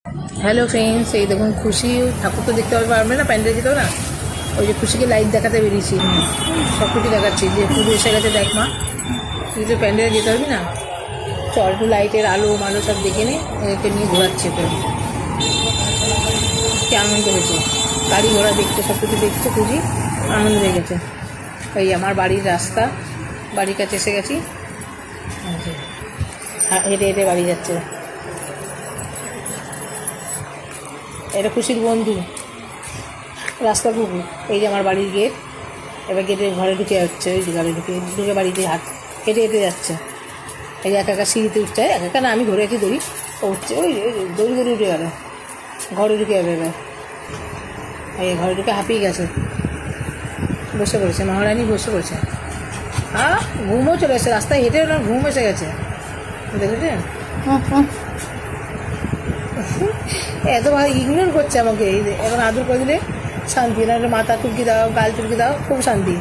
Hello friends, এই দেখুন খুশি ঠাকুর তো দেখতে পারবে না, প্যান্ডেলে যেতেও না। ওই যে খুশিকে লাইট দেখাতে বেরিয়েছি, সব কিছু দেখাচ্ছি যে পুজো এসে গেছে, দেখ মা তুই তো প্যান্ডেলে যেতে পারবি না, চল একটু লাইটের আলো মালো সব দেখে নে। এদেরকে নিয়ে ঘোরাচ্ছে, তো কি আনন্দ হয়েছে, গাড়ি ঘোড়া দেখতে, সব কিছু দেখতে খুশি আনন্দ হয়ে গেছে। এই আমার বাড়ির রাস্তা, বাড়ির কাছে এসে গেছি, হেঁটে হেঁটে বাড়ি যাচ্ছে। এটা খুশির বন্ধু, রাস্তা কুকুর। এই যে আমার বাড়ির গেট, এবার গেটে ঘরে ঢুকে যাচ্ছে, ওই যে ঘরে ঢুকে বাড়িতে হাত হেঁটে হেঁটে যাচ্ছে। এই যে একা একা সিঁড়িতে উঠছে, একা একা না, আমি ধরে আছি দড়ি, ও উঠছে, ওই দড়ি দড়ি উঠে গেল, ঘরে ঢুকে যাবে এবার। এই ঘরে ঢুকে হাঁপিয়ে গেছে, বসে পড়েছে, মহারানী বসে পড়েছে। ঘুমও চলে এসেছে, রাস্তায় হেঁটে ওনার ঘুম এসে গেছে, দেখেছেন? এত ভালো ইগনোর করছে আমাকে, এখন আদর করে দিলে শান্তি, না মাথা চুলকি দাও, গাল চুলকি দাও, খুব শান্তি।